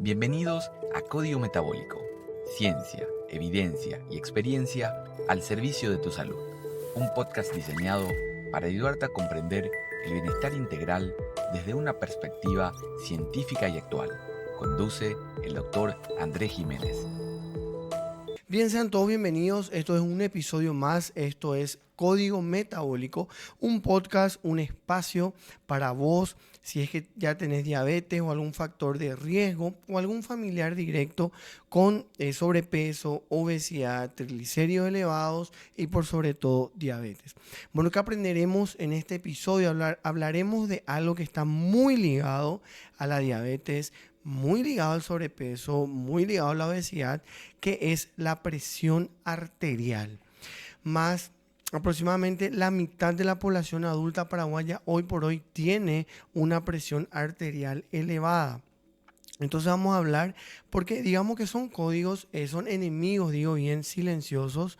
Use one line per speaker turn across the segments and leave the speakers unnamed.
Bienvenidos a Código Metabólico, ciencia, evidencia y experiencia al servicio de tu salud. Un podcast diseñado para ayudarte a comprender el bienestar integral desde una perspectiva científica y actual. Conduce el doctor Andrés Jiménez.
Bien, sean todos bienvenidos. Esto es un episodio más. Esto es Código Metabólico, un podcast, un espacio para vos, si es que ya tenés diabetes o algún factor de riesgo o algún familiar directo con sobrepeso, obesidad, triglicéridos elevados y por sobre todo diabetes. Bueno, ¿qué aprenderemos en este episodio? Hablaremos de algo que está muy ligado a la diabetes, muy ligado al sobrepeso, muy ligado a la obesidad, que es la presión arterial. Más aproximadamente la mitad de la población adulta paraguaya hoy por hoy tiene una presión arterial elevada. Entonces vamos a hablar, porque digamos que son códigos, son enemigos, digo bien, silenciosos,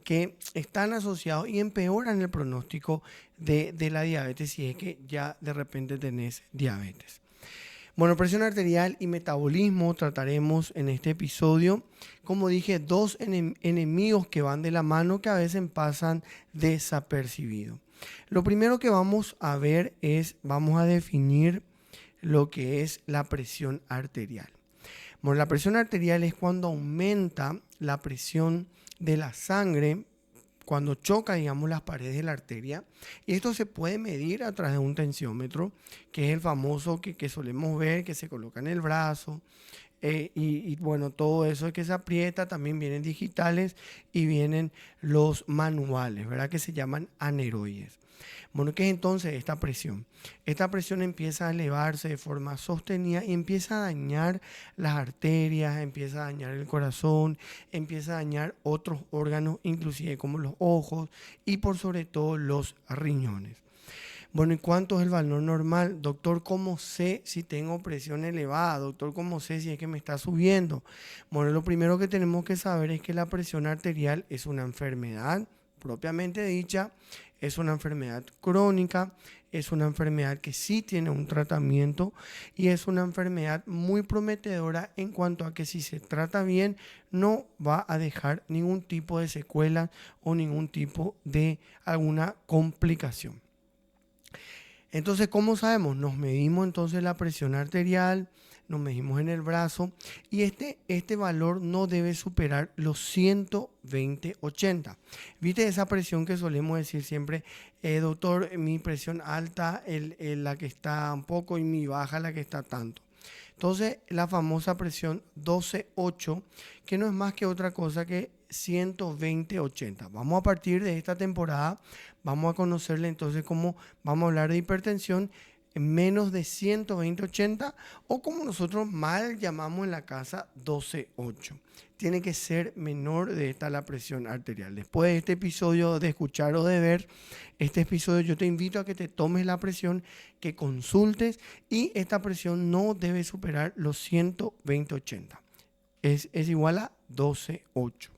que están asociados y empeoran el pronóstico de la diabetes si es que ya de repente tenés diabetes. Bueno, presión arterial y metabolismo trataremos en este episodio. Como dije, dos enemigos que van de la mano que a veces pasan desapercibidos. Lo primero que vamos a ver vamos a definir lo que es la presión arterial. Bueno, la presión arterial es cuando aumenta la presión de la sangre, cuando choca, digamos, las paredes de la arteria. Y esto se puede medir a través de un tensiómetro, que es el famoso que solemos ver, que se coloca en el brazo. Bueno, todo eso que se aprieta, también vienen digitales y vienen los manuales, ¿verdad? Que se llaman aneroides. Bueno, ¿qué es entonces esta presión? Esta presión empieza a elevarse de forma sostenida y empieza a dañar las arterias, empieza a dañar el corazón, empieza a dañar otros órganos, inclusive como los ojos y por sobre todo los riñones. Bueno, ¿y cuánto es el valor normal? Doctor, ¿cómo sé si tengo presión elevada? Doctor, ¿cómo sé si es que me está subiendo? Bueno, lo primero que tenemos que saber es que la presión arterial es una enfermedad propiamente dicha, es una enfermedad crónica, es una enfermedad que sí tiene un tratamiento y es una enfermedad muy prometedora en cuanto a que si se trata bien no va a dejar ningún tipo de secuela o ningún tipo de alguna complicación. Entonces, ¿cómo sabemos? Nos medimos entonces la presión arterial, nos medimos en el brazo y este valor no debe superar los 120/80. ¿Viste esa presión que solemos decir siempre? Doctor, mi presión alta, la que está un poco, y mi baja, la que está tanto. Entonces, la famosa presión 12/8, que no es más que otra cosa que 120/80. Vamos a partir de esta temporada, vamos a conocerle entonces cómo vamos a hablar de hipertensión en menos de 120/80 o como nosotros mal llamamos en la casa 12/8. Tiene que ser menor de esta la presión arterial. Después de este episodio, de escuchar o de ver este episodio, yo te invito a que te tomes la presión, que consultes y esta presión no debe superar los 120/80. Es igual a 12/8.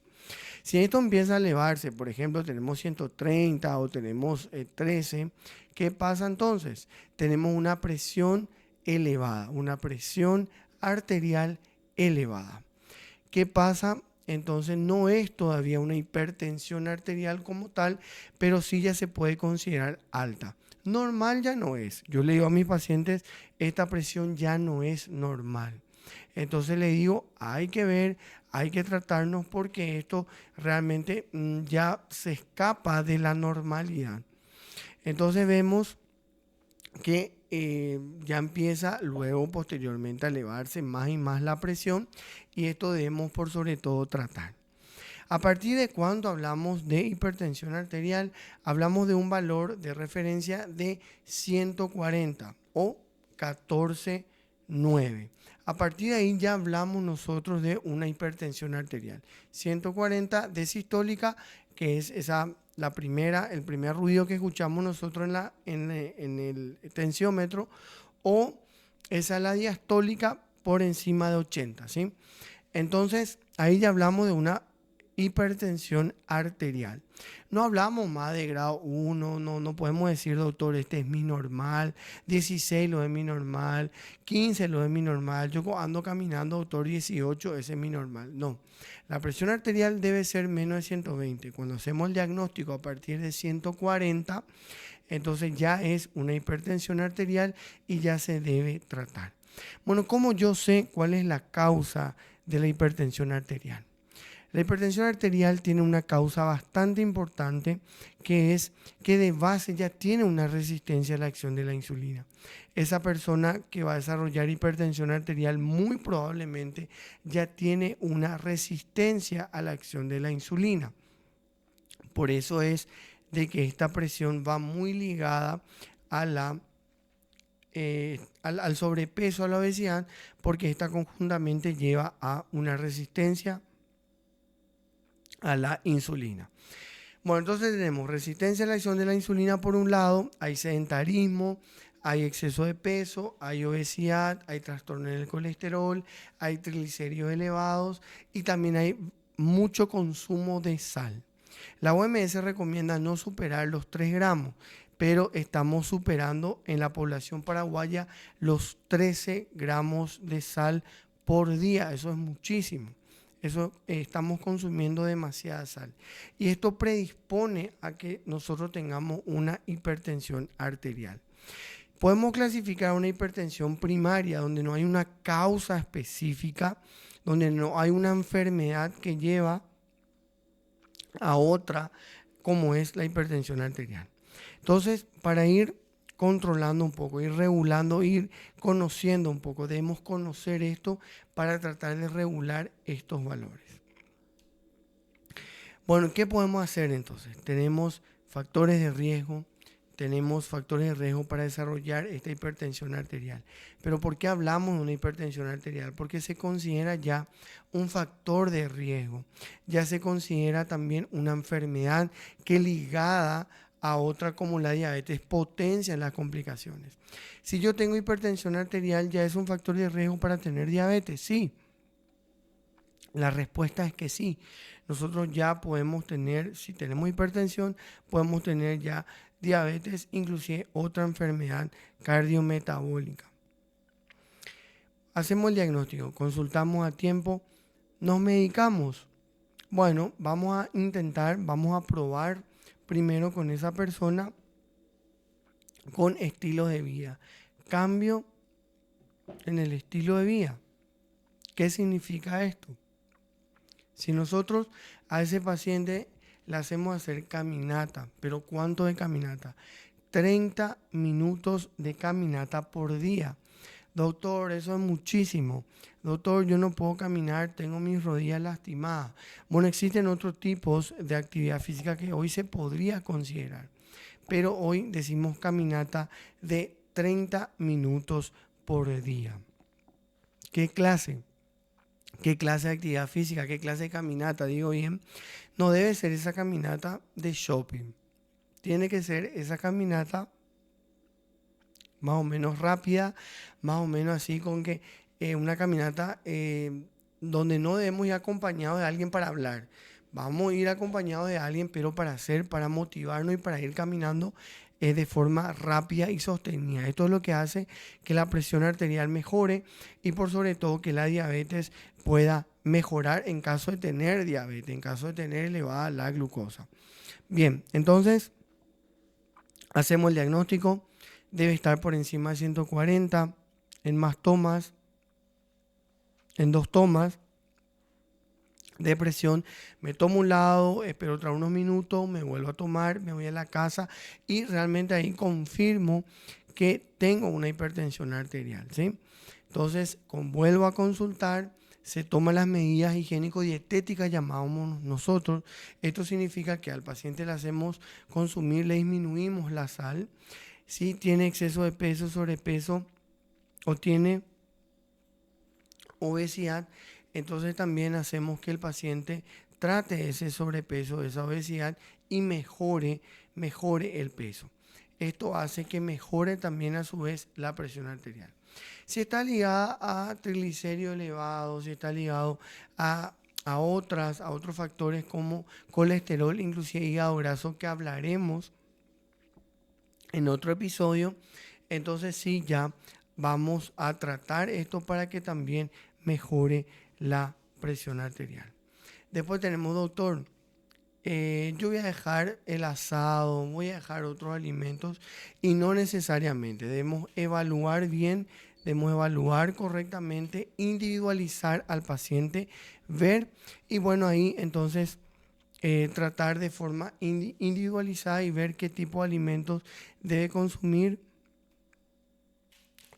Si esto empieza a elevarse, por ejemplo, tenemos 130 o tenemos 13, ¿qué pasa entonces? Tenemos una presión elevada, una presión arterial elevada. ¿Qué pasa? Entonces no es todavía una hipertensión arterial como tal, pero sí ya se puede considerar alta. Normal ya no es. Yo le digo a mis pacientes, esta presión ya no es normal. Entonces le digo, hay que ver, hay que tratarnos porque esto realmente ya se escapa de la normalidad. Entonces vemos que ya empieza luego posteriormente a elevarse más y más la presión y esto debemos por sobre todo tratar. A partir de cuando hablamos de hipertensión arterial, hablamos de un valor de referencia de 140 o 14/9. A partir de ahí ya hablamos nosotros de una hipertensión arterial. 140 de sistólica, que es el primer ruido que escuchamos nosotros en el tensiómetro, o esa es la diastólica por encima de 80, ¿sí? Entonces, ahí ya hablamos de una hipertensión arterial. No hablamos más de grado 1, no podemos decir, doctor, este es mi normal, 16 lo es mi normal, 15 lo es mi normal, yo ando caminando, doctor, 18, ese es mi normal. No, la presión arterial debe ser menos de 120. Cuando hacemos el diagnóstico a partir de 140, entonces ya es una hipertensión arterial y ya se debe tratar. Bueno, ¿cómo yo sé cuál es la causa de la hipertensión arterial? La hipertensión arterial tiene una causa bastante importante, que es que de base ya tiene una resistencia a la acción de la insulina. Esa persona que va a desarrollar hipertensión arterial muy probablemente ya tiene una resistencia a la acción de la insulina. Por eso es de que esta presión va muy ligada a al sobrepeso, a la obesidad, porque esta conjuntamente lleva a una resistencia a la insulina. Bueno, entonces tenemos resistencia a la acción de la insulina por un lado, hay sedentarismo, hay exceso de peso, hay obesidad, hay trastorno en el colesterol, hay triglicéridos elevados y también hay mucho consumo de sal. La OMS recomienda no superar los 3 gramos, pero estamos superando en la población paraguaya los 13 gramos de sal por día. Eso es muchísimo. Estamos consumiendo demasiada sal. Y esto predispone a que nosotros tengamos una hipertensión arterial. Podemos clasificar una hipertensión primaria, donde no hay una causa específica, donde no hay una enfermedad que lleva a otra, como es la hipertensión arterial. Entonces, para ir controlando un poco, ir regulando, ir conociendo un poco, debemos conocer esto para tratar de regular estos valores. Bueno, ¿qué podemos hacer entonces? Tenemos factores de riesgo, para desarrollar esta hipertensión arterial. Pero ¿por qué hablamos de una hipertensión arterial? Porque se considera ya un factor de riesgo, ya se considera también una enfermedad que ligada a otra como la diabetes potencia las complicaciones. Si yo tengo hipertensión arterial, ¿ya es un factor de riesgo para tener diabetes? Sí. La respuesta es que sí. Nosotros ya podemos tener, si tenemos hipertensión, podemos tener ya diabetes, inclusive otra enfermedad cardiometabólica. Hacemos el diagnóstico, consultamos a tiempo, nos medicamos. Bueno, vamos a probar primero con esa persona con estilo de vida. Cambio en el estilo de vida. ¿Qué significa esto? Si nosotros a ese paciente le hacemos hacer caminata, pero ¿cuánto de caminata? 30 minutos de caminata por día. Doctor, eso es muchísimo. Doctor, yo no puedo caminar, tengo mis rodillas lastimadas. Bueno, existen otros tipos de actividad física que hoy se podría considerar, pero hoy decimos caminata de 30 minutos por día. ¿Qué clase? ¿Qué clase de actividad física? ¿Qué clase de caminata? Digo bien, no debe ser esa caminata de shopping. Tiene que ser esa caminata más o menos rápida, más o menos así con que una caminata donde no debemos ir acompañados de alguien para hablar. Vamos a ir acompañados de alguien, pero para motivarnos y para ir caminando de forma rápida y sostenida. Esto es lo que hace que la presión arterial mejore y por sobre todo que la diabetes pueda mejorar en caso de tener diabetes, en caso de tener elevada la glucosa. Bien, entonces hacemos el diagnóstico. Debe estar por encima de 140 en más tomas, en 2 tomas de presión. Me tomo un lado, espero otros unos minutos, me vuelvo a tomar, me voy a la casa y realmente ahí confirmo que tengo una hipertensión arterial, ¿sí? Entonces, vuelvo a consultar, se toman las medidas higiénico-dietéticas, llamamos nosotros. Esto significa que al paciente le hacemos consumir, le disminuimos la sal. Si tiene exceso de peso, sobrepeso o tiene obesidad, entonces también hacemos que el paciente trate ese sobrepeso, esa obesidad y mejore el peso. Esto hace que mejore también a su vez la presión arterial. Si está ligada a triglicéridos elevados, si está ligado a a otros factores como colesterol, inclusive hígado graso, que hablaremos en otro episodio. Entonces sí, ya vamos a tratar esto para que también mejore la presión arterial. Después tenemos, doctor, yo voy a dejar el asado, voy a dejar otros alimentos, y no necesariamente. Debemos evaluar bien, debemos evaluar correctamente, individualizar al paciente, ver, y bueno, ahí entonces tratar de forma individualizada y ver qué tipo de alimentos debe consumir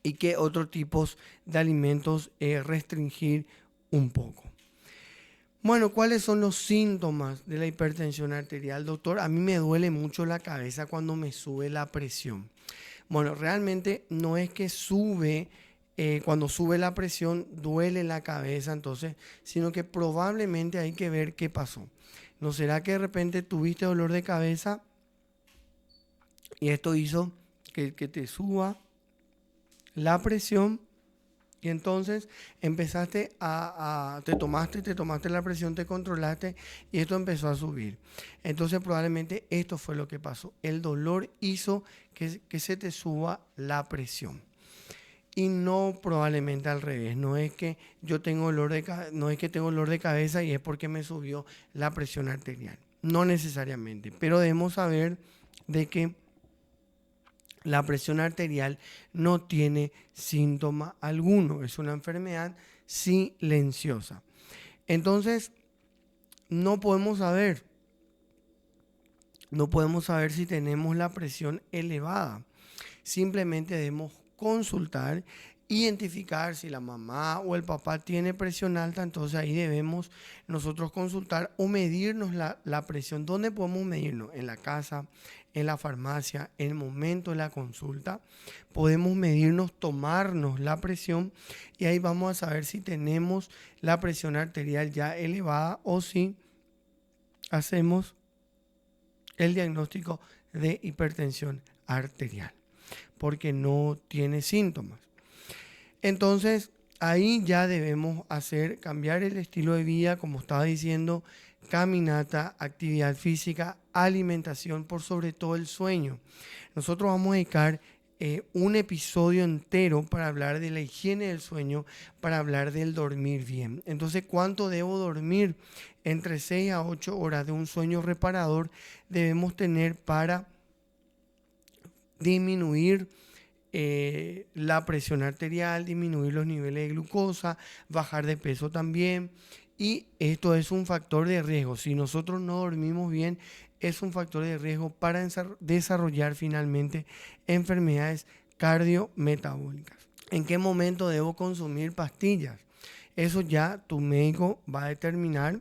y qué otros tipos de alimentos restringir un poco. Bueno, ¿cuáles son los síntomas de la hipertensión arterial, doctor? A mí me duele mucho la cabeza cuando me sube la presión. Bueno, realmente no es que sube, cuando sube la presión duele la cabeza, entonces, sino que probablemente hay que ver qué pasó. ¿No será que de repente tuviste dolor de cabeza y esto hizo que te suba la presión? Y entonces empezaste te tomaste la presión, te controlaste y esto empezó a subir. Entonces probablemente esto fue lo que pasó. El dolor hizo que se te suba la presión. Y no probablemente al revés. No es que yo tengo no es que tengo dolor de cabeza y es porque me subió la presión arterial. No necesariamente. Pero debemos saber de que la presión arterial no tiene síntoma alguno, es una enfermedad silenciosa. Entonces, no podemos saber si tenemos la presión elevada. Simplemente debemos consultar, identificar si la mamá o el papá tiene presión alta, entonces ahí debemos nosotros consultar o medirnos la presión. ¿Dónde podemos medirnos? En la casa, en la farmacia, en el momento de la consulta. Podemos medirnos, tomarnos la presión y ahí vamos a saber si tenemos la presión arterial ya elevada o si hacemos el diagnóstico de hipertensión arterial, porque no tiene síntomas. Entonces, ahí ya debemos cambiar el estilo de vida, como estaba diciendo, caminata, actividad física, alimentación, por sobre todo el sueño. Nosotros vamos a dedicar un episodio entero para hablar de la higiene del sueño, para hablar del dormir bien. Entonces, ¿cuánto debo dormir? Entre 6 a 8 horas de un sueño reparador debemos tener para disminuir la presión arterial, disminuir los niveles de glucosa, bajar de peso también. Y esto es un factor de riesgo. Si nosotros no dormimos bien, es un factor de riesgo para desarrollar finalmente enfermedades cardiometabólicas. ¿En qué momento debo consumir pastillas? Eso ya tu médico va a determinar.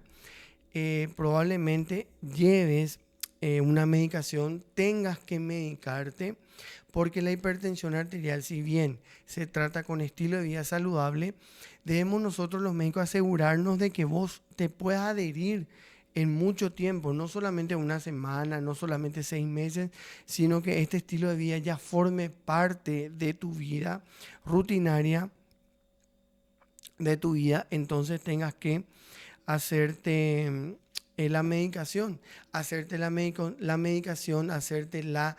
Probablemente lleves una medicación, tengas que medicarte, porque la hipertensión arterial, si bien se trata con estilo de vida saludable, debemos nosotros los médicos asegurarnos de que vos te puedas adherir en mucho tiempo, no solamente una semana, no solamente 6 meses, sino que este estilo de vida ya forme parte de tu vida rutinaria, de tu vida, entonces tengas que hacerte la medicación, hacerte la medicación, hacerte la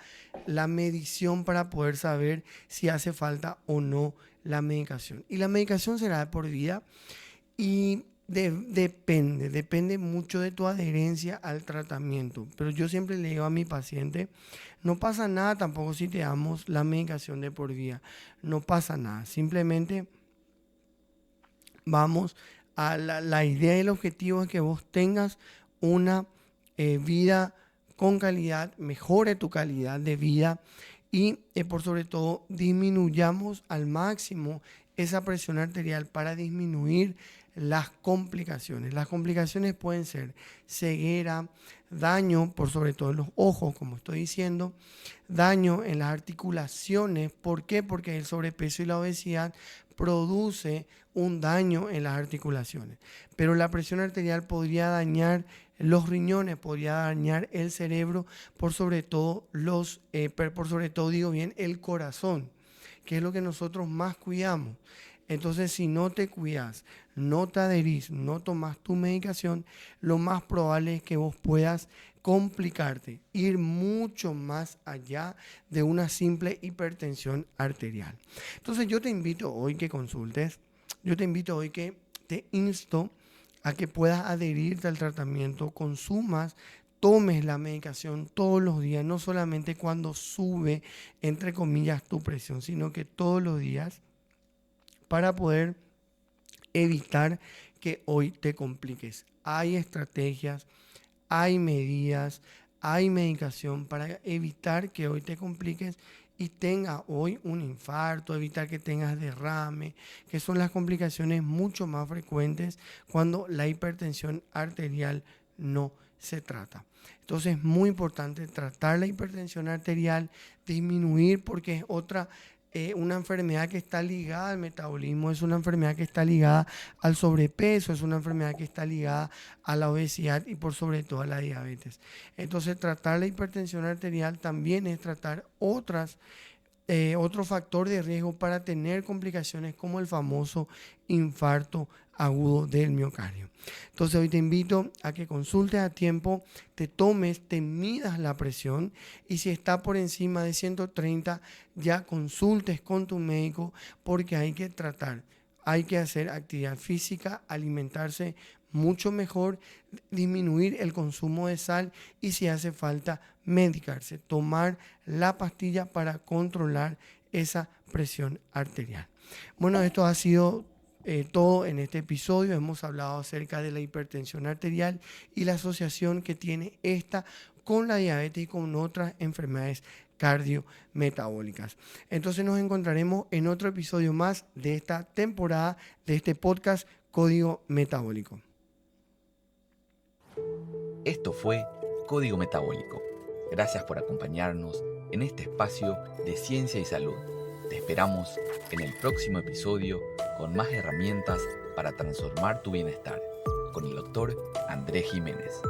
medición para poder saber si hace falta o no la medicación. Y la medicación será de por vida y depende mucho de tu adherencia al tratamiento. Pero yo siempre le digo a mi paciente, no pasa nada tampoco si te damos la medicación de por vida, no pasa nada, simplemente vamos a la idea y el objetivo es que vos tengas una vida con calidad, mejore tu calidad de vida y por sobre todo disminuyamos al máximo esa presión arterial para disminuir las complicaciones. Las complicaciones pueden ser ceguera, daño por sobre todo en los ojos, como estoy diciendo, daño en las articulaciones. ¿Por qué? Porque el sobrepeso y la obesidad produce un daño en las articulaciones. Pero la presión arterial podría dañar los riñones, podría dañar el cerebro, por sobre todo el corazón, que es lo que nosotros más cuidamos. Entonces, si no te cuidas, no te adherís, no tomas tu medicación, lo más probable es que vos puedas complicarte, ir mucho más allá de una simple hipertensión arterial. Entonces, yo te invito hoy que consultes, yo te invito hoy que te insto a que puedas adherirte al tratamiento, consumas, tomes la medicación todos los días, no solamente cuando sube, entre comillas, tu presión, sino que todos los días para poder evitar que hoy te compliques. Hay estrategias, hay medidas, hay medicación para evitar que hoy te compliques y tengas hoy un infarto, evitar que tengas derrame, que son las complicaciones mucho más frecuentes cuando la hipertensión arterial no se trata. Entonces es muy importante tratar la hipertensión arterial, disminuir porque es una enfermedad que está ligada al metabolismo, es una enfermedad que está ligada al sobrepeso, es una enfermedad que está ligada a la obesidad y por sobre todo a la diabetes. Entonces tratar la hipertensión arterial también es tratar otro factor de riesgo para tener complicaciones como el famoso infarto agudo del miocardio. Entonces hoy te invito a que consultes a tiempo, te tomes, te midas la presión y si está por encima de 130 ya consultes con tu médico porque hay que tratar, hay que hacer actividad física, alimentarse mucho mejor, disminuir el consumo de sal y si hace falta medicarse, tomar la pastilla para controlar esa presión arterial. Bueno, esto ha sido todo en este episodio. Hemos hablado acerca de la hipertensión arterial y la asociación que tiene esta con la diabetes y con otras enfermedades cardiometabólicas. Entonces nos encontraremos en otro episodio más de esta temporada de este podcast Código Metabólico.
Esto fue Código Metabólico. Gracias por acompañarnos en este espacio de ciencia y salud. Te esperamos en el próximo episodio con más herramientas para transformar tu bienestar, con el doctor Andrés Jiménez.